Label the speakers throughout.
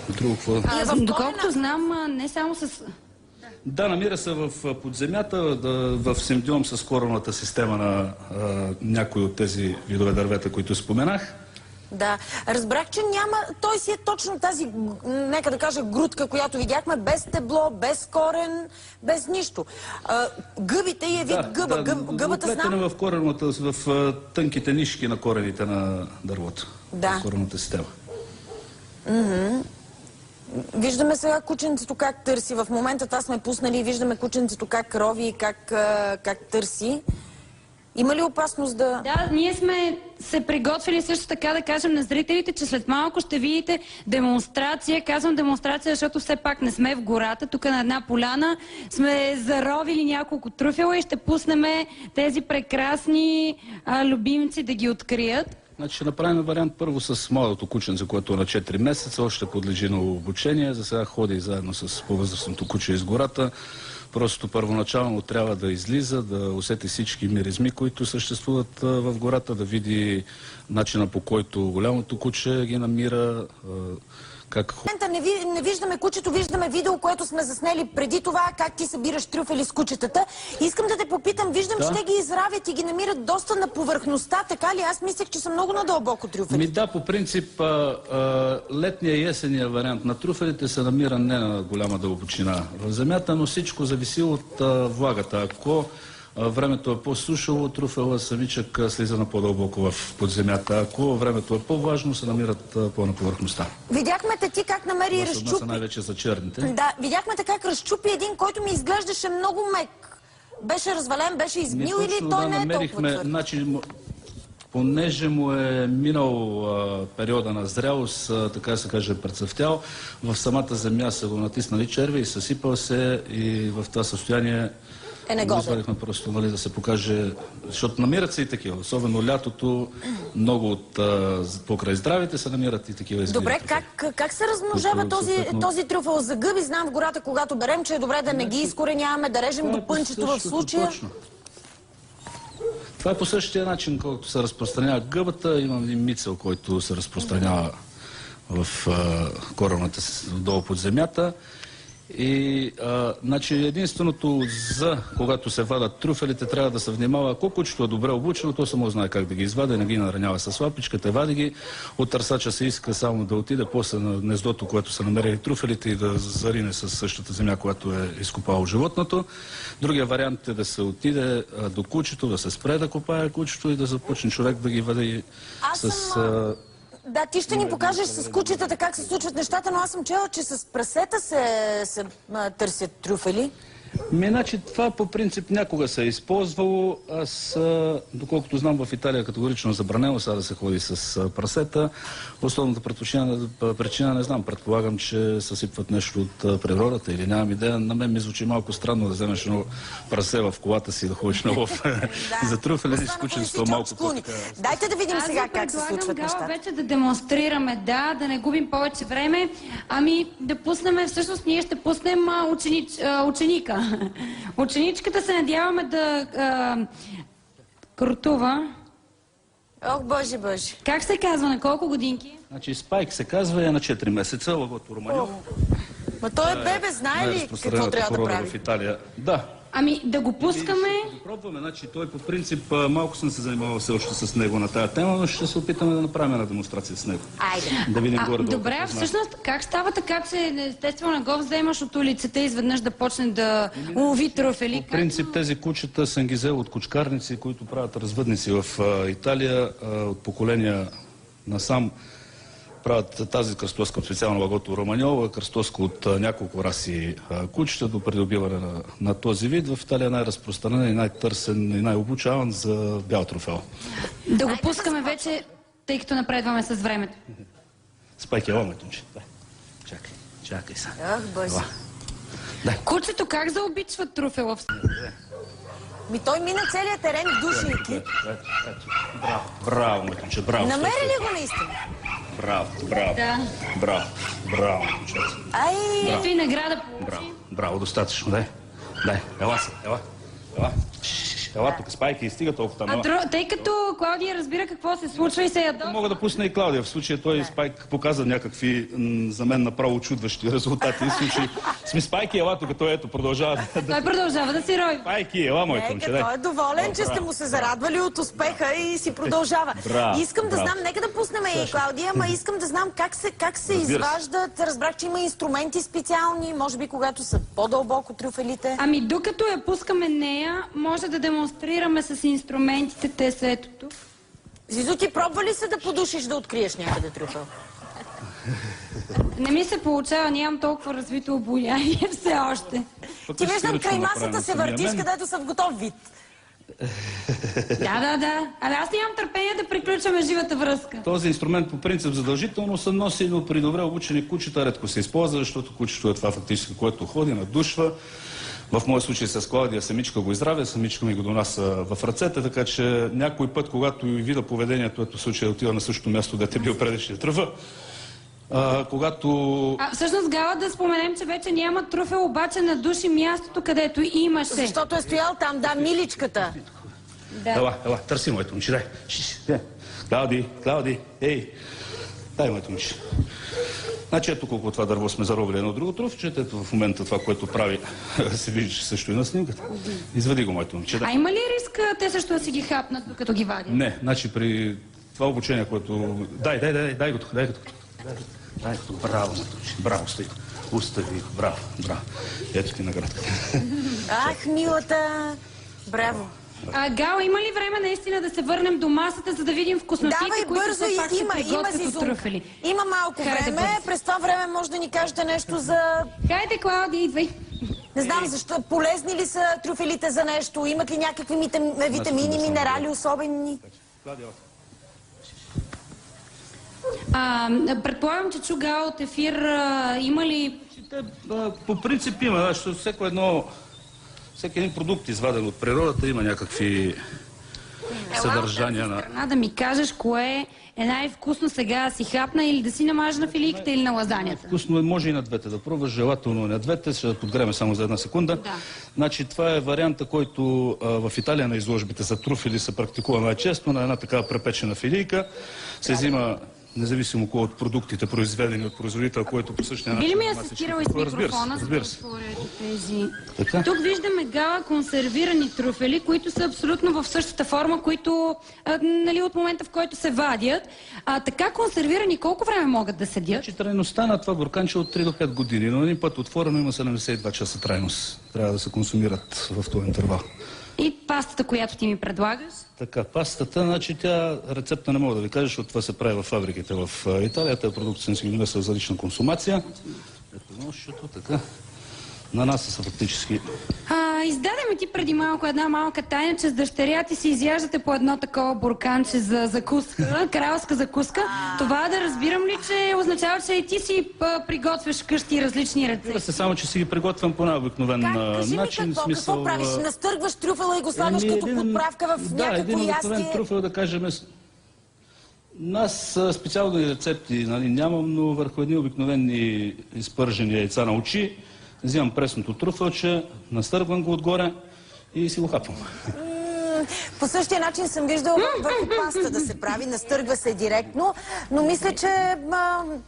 Speaker 1: Друго какво?
Speaker 2: Доколкото знам, не само с...
Speaker 1: Да, намира се в подземята, в симбиом с кореновата система на някои от тези видове дървета, които споменах.
Speaker 3: Да, разбрах, че няма... Той си е точно тази, нека да кажа, грудка, която видяхме, без стебло, без корен, без нищо. Гъбите е вид гъба. Гъбата знам...
Speaker 1: в кореновата, в тънките нишки на корените на дървото.
Speaker 3: Да.
Speaker 1: В кореновата система.
Speaker 3: Виждаме сега кученцето как търси. В момента това сме пуснали и виждаме кученцето как рови и как търси. Има ли опасност да...
Speaker 2: Да, ние сме се приготвили също така да кажем на зрителите, че след малко ще видите демонстрация. Казвам демонстрация, защото все пак не сме в гората. Тук на една поляна сме заровили няколко трюфела и ще пуснем тези прекрасни любимци да ги открият.
Speaker 1: Значи ще направим вариант първо с младото кученце, което е на 4 месеца, още подлежи на обучение. За сега ходи заедно с по-възрастното куче из гората. Просто първоначално трябва да излиза, да усети всички миризми, които съществуват в гората, да види начина, по който голямото куче ги намира, как...
Speaker 3: Не виждаме кучето, виждаме видео, което сме заснели преди това, как ти събираш трюфели с кучетата. Искам да те попитам, виждам, че те ги изравят и ги намират доста на повърхността, така ли? Аз мислех, че са много надълбоко трюфелите.
Speaker 1: Да, по принцип, летния и есения вариант на трюфелите се намира не на голяма дълбочина в земята, но всичко зависи от влагата. Ако времето е по-сушало, трюфела самичък слиза на по-дълбоко в подземята. Ако времето е по-важно, се намират по-на повърхността.
Speaker 3: Видяхме те ти как намери и разчупи.
Speaker 1: Това са най-вече за черните.
Speaker 3: Да, видяхме те как разчупи един, който ми изглеждаше много мек. Беше развален, беше изгнил или той не е толкова твърд?
Speaker 1: Понеже му е минал периода на зрялост, така се каже, прецъфтял, в самата земя са го натиснали черви и съсипал се и в това състояние го извадихме просто, да се покаже, защото намират се и такива, особено лятото, много от покрай здравите се намират и такива изгледи.
Speaker 3: Добре, как се размножава този трюфел за гъби? Знам в гората, когато берем, че е добре да не ги изкореняваме, да режем до пънчето в случая.
Speaker 1: Точно. Това е по същия начин, колкото се разпространява гъбата. Имам един мицел, който се разпространява в корената долу под земята. И значи единственото за когато се вадат трюфелите, трябва да се внимава. Ако кучето е добре обучено, то само знае как да ги извади, не ги наранява с лапичката, вади ги. От търсача се иска само да отиде после на гнездото, което са намерили трюфелите и да зарине с същата земя, която е изкопало животното. Другия вариант е да се отиде до кучето, да се спре да копае кучето и да започне човек да ги вади с...
Speaker 3: Да, ти ще ни покажеш с кучетата как се случват нещата, но аз съм чела, че с прасета се търсят трюфели.
Speaker 1: Значи това по принцип някога се е използвало. Аз, доколкото знам, в Италия категорично забранено сега да се ходи с прасета. Основната причина не знам. Предполагам, че съсипват нещо от природата или нямам идея. На мен ми звучи малко странно да вземеш едно прасе в колата си и да ходиш на лов за трюфели с кученство малко по-така.
Speaker 3: Дайте да видим сега как се случват нещата.
Speaker 2: Вече да демонстрираме, да не губим повече време. Ами да пуснем, всъщност ние ще пуснем ученика. Ученичката се надяваме да крутува.
Speaker 3: Ох, боже, боже.
Speaker 2: Как се казва, на колко годинки?
Speaker 1: Значи Спайк се казва и е на 4 месеца, лагото Романьово.
Speaker 3: Ма той е бебе, знае ли какво трябва да прави?
Speaker 1: В Италия. Да.
Speaker 2: Ами да го пускаме...
Speaker 1: Ще го пробваме, значи той по принцип малко съм се занимавал все още с него на тая тема, но ще се опитаме да направим една демонстрация с него.
Speaker 3: Айде.
Speaker 1: Да видим горе-долу.
Speaker 2: Добре, всъщност как става така, че естествено не го вземаш от улицата и изведнъж да почне да лови трюфели?
Speaker 1: По принцип тези кучета съм ги взел от кучкарници, които правят развъдници в Италия от поколения насам. Правят тази кръстоска, специално лагото Романьово, кръстоска от няколко раси кучета до придобиване на този вид. В Италия е най-разпространен и най-търсен и най-обучаван за бял трофел.
Speaker 2: Да го пускаме вече, тъй като напредваме с времето.
Speaker 1: Спайки, ела, метунче. Чакай са.
Speaker 3: Ах, боже.
Speaker 2: Кучето как заобичва трюфела?
Speaker 3: Той мина целият терен, душейки.
Speaker 1: Браво, метунче, браво.
Speaker 3: Намери ли го наистина?
Speaker 1: Браво.
Speaker 2: Да.
Speaker 1: Браво, момчета.
Speaker 2: Ето и награда получи.
Speaker 1: Браво, достатъчно, дай. Ела. Ела тук, Спайки, и стига толкова там.
Speaker 2: Тъй като Клаудия разбира какво се случва и се ядосва.
Speaker 1: Мога да пусна и Клаудия. В случая той Спайк показа някакви за мен направо чудващи резултати. В случай сме Спайки, ела тук, той ето продължава
Speaker 2: Той продължава да си рови.
Speaker 1: Спайки, ела, моето момче.
Speaker 3: Той е доволен, че сте му се зарадвали от успеха и си продължава. Искам да знам, нека да пуснем и Клаудия, ама искам да знам как се изваждат. Разбрах, че има инструменти специални, може би когато са по-дълбоко трюфелите.
Speaker 2: Ами докато я пускаме нея, може да демонстрираме с инструментите, те са ето тук.
Speaker 3: Зизо, ти пробва ли се да подушиш да откриеш някъде трюфел?
Speaker 2: Не ми се получава, нямам толкова развито обоняние все още.
Speaker 3: Ти виждам край масата се въртиш, където са в готов вид.
Speaker 2: Да. Абе аз нямам търпение да приключваме живата връзка.
Speaker 1: Този инструмент по принцип задължително се носи, но при добре обучени кучета редко се използва, защото кучето е това фактически, което ходи, надушва. В моя случай с Клаудия самичка го изравя, самичка ми го донася в ръцете, така че някой път, когато видя поведението, ето в случая отива на същото място, дете е бил предишния тръфа, когато...
Speaker 2: Всъщност, Гала, да споменем, че вече няма трюфел, обаче надуши мястото, където имаше.
Speaker 3: Защото е стоял там, да, миличката.
Speaker 2: Да.
Speaker 1: Ела, търси моето момче, дай. Клауди, ей, дай моето момче. Значи ето колко това дърво сме заробили едно друго тръфче, ето в момента това, което прави, се вижда, че също и на снимката. Извади го, моето момче.
Speaker 2: А има ли риск те също да си ги хапнат, докато ги вадят?
Speaker 1: Не, значи при това обучение, което... Дай го тук. Браво, моето момче, браво, стои. Остави, браво. Ето ти наградка.
Speaker 3: Ах, милата, браво.
Speaker 2: Гала, има ли време наистина да се върнем до масата, за да видим вкуснотите, които
Speaker 3: бързо,
Speaker 2: все пак се приготвят от трюфели?
Speaker 3: Има малко време, през това време може да ни кажете нещо за...
Speaker 2: Хайде, Клаудия, идвай.
Speaker 3: Не знам защо, полезни ли са трюфелите за нещо, имат ли някакви витамини, минерали особени?
Speaker 2: Предполагам, че чу Гала от ефир, има ли...
Speaker 1: По принцип има, защото всеки един продукт, изваден от природата, има някакви съдържания на...
Speaker 2: Да ми кажеш кое е най-вкусно сега да си хапна или да си намажа на филийката или на лазанята.
Speaker 1: Вкусно може и на двете да пробваш, желателно и на двете. Ще подгреме само за една секунда.
Speaker 2: Да.
Speaker 1: Значи това е варианта, който в Италия на изложбите за труфели се практикува най-често. На една такава препечена филийка се взима, независимо кой от продуктите, произведени от производител, който по същия начин...
Speaker 2: Би ли ми асистирал и с микрофона, за да отворя тези... Тук виждаме, Гала, консервирани трюфели, които са абсолютно в същата форма, които, от момента, в който се вадят. Така консервирани колко време могат да седят?
Speaker 1: Значи трайността на това бурканче от 3 до 5 години, но един път отворено има 72 часа трайност. Трябва да се консумират в този интервал.
Speaker 2: И пастата, която ти ми предлагаш?
Speaker 1: Така, пастата, значи тя рецепта не мога да ви кажа, защото това се прави в фабриките в Италия. Тези продукти съм си ги донесъл за лична консумация. Ето нощото, така. На нас са фактически...
Speaker 2: Издаде ми ти преди малко една малка тайна, че с дъщеря ти си изяждате по едно такова бурканче за закуска, кралска закуска. Това да разбирам ли, че означава, че и ти си приготвяш вкъщи различни рецепти?
Speaker 1: Само, че си ги приготвям по най-обикновен начин.
Speaker 3: Какво правиш? Настъргваш трюфела и го слагаш като подправка в някакво ястие?
Speaker 1: Един обикновен трюфел, да кажем... Аз специални рецепти нямам, но върху едни обикновени изпържени яйца на очи взимам пресното трюфелче, настъргвам го отгоре и си го хапвам.
Speaker 3: По същия начин съм виждала върху паста да се прави, настъргва се директно, но мисля, че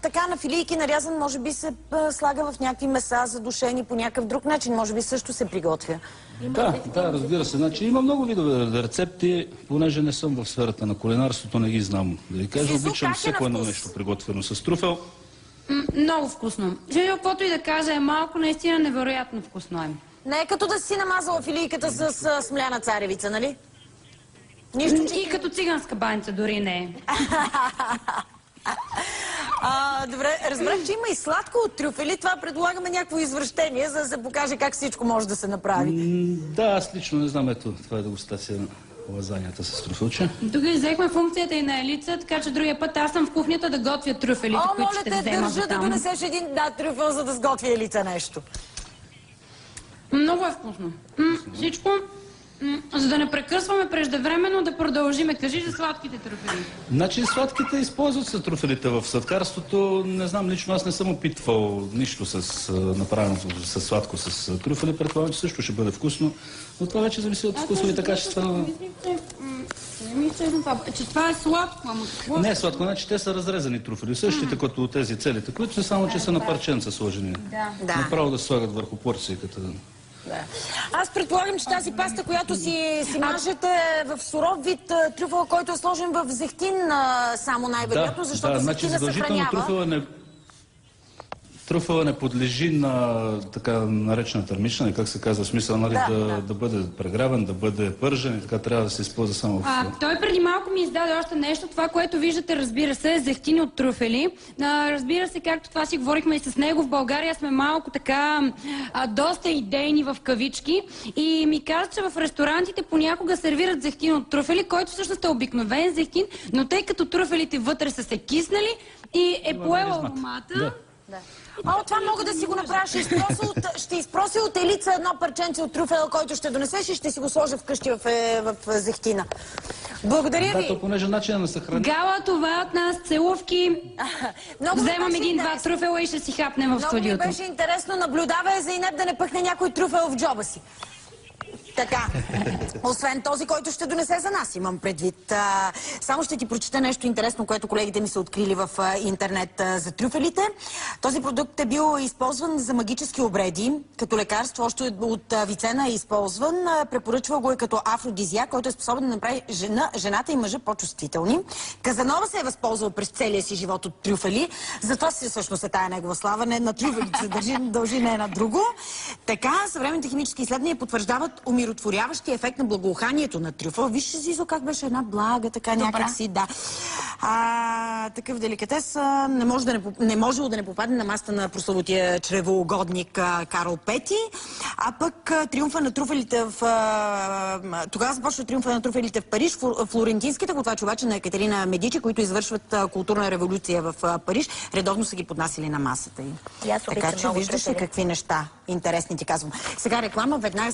Speaker 3: така на филийки нарязан може би се слага в някакви меса, задушени по някакъв друг начин, може би също се приготвя.
Speaker 1: Да, разбира се. Значи, има много видове рецепти, понеже не съм в сферата на кулинарството, не ги знам. Да ви кажа, обичам всяко едно нещо приготвено с трюфел.
Speaker 2: Много вкусно. Жежо, каквото и да кажа, е малко, наистина невероятно вкусно е.
Speaker 3: Не е като да си намазала филийката с смляна царевица, нали?
Speaker 2: И като циганска баница дори не е.
Speaker 3: Добре, разбрах, че има и сладко от трюфели. Това предлагаме някакво извращение, за да се покаже как всичко може да се направи.
Speaker 1: Да, аз лично не знам, ето, това е дегустация на лазанията с трюфелче.
Speaker 2: Тук взехме функцията и на Елица, така че другия път аз съм в кухнята да готвя трюфелите, които ще взема
Speaker 3: моля те, държа да донесеш един трюфел, за да сготви Елица нещо.
Speaker 2: Много е вкусно. Всичко За да не прекъсваме преждевременно, да продължиме. Кажи за сладките трюфели.
Speaker 1: Значи сладките използват се трюфелите в сладкарството. Не знам, лично аз не съм опитвал нищо с направеното с сладко с трюфели. Предполагам, че също ще бъде вкусно. Но това вече зависи от вкусовите качества.
Speaker 2: Че това е сладко, ама какво?
Speaker 1: Не е сладко, значи те са разрезани трюфели. Същите като тези целите, които са само, че са на парченца сложени.
Speaker 3: Да.
Speaker 1: Направо да се слагат върху порцията.
Speaker 3: Да. Аз предполагам, че тази паста, която си мажете в суров вид трюфел, който е сложен в зехтин само най-вероятно, защото зехтина съхранява.
Speaker 1: Трюфела не подлежи на така наречена термична, как се казва, смисъл, нали, да бъде прегряван, да бъде пържен и така трябва да се използва само в...
Speaker 2: Той преди малко ми издаде още нещо. Това, което виждате, разбира се, е зехтин от трюфели. Разбира се, както това си говорихме и с него, в България сме малко така доста идейни в кавички. И ми каза, че в ресторантите понякога сервират зехтин от трюфели, който всъщност е обикновен зехтин, но тъй като трюфелите вътре са се киснали и е поела аромата...
Speaker 3: Това мога да си го направя. Ще изпрося от Елица едно парченце от трюфела, който ще донесеш и ще си го сложа вкъщи в зехтина. Благодаря ви.
Speaker 1: Да, то понеже начина на съхранение.
Speaker 2: Гала, това от нас, целувки. Вземам един-два трюфела и ще си хапнем в студиото.
Speaker 3: Много ми беше интересно. Наблюдавай за Инеп да не пъхне някой трюфел в джоба си. Така, освен този, който ще донесе за нас, имам предвид. Само ще ти прочета нещо интересно, което колегите ми са открили в интернет за трюфелите. Този продукт е бил използван за магически обреди, като лекарство, още от Авицена е използван. Препоръчва го като афродизиак, който е способен да направи жената и мъжа по-чувствителни. Казанова се е възползвал през целия си живот от трюфели, затова си всъщност е тая негова слава. Не на трюфелите се дължи, не на друго. Така, съвременните химически изследвания потвърждават умиротворяващия ефект на благоуханието на трюфел. Вижте, Зизо, как беше една блага, така някакси, да. Такъв деликатес не можело да не попадне на масата на прословутия чревоугодник Карл Пети, а пък триумфа на труфелите тогава започва триумфа на труфелите в Париж, флорентинските готвачи обаче на Екатерина Медичи, които извършват културна революция в Париж, редовно са ги поднасили на масата й. Така че виждаш ли какви неща интересни ти казвам. Сега реклама веднага.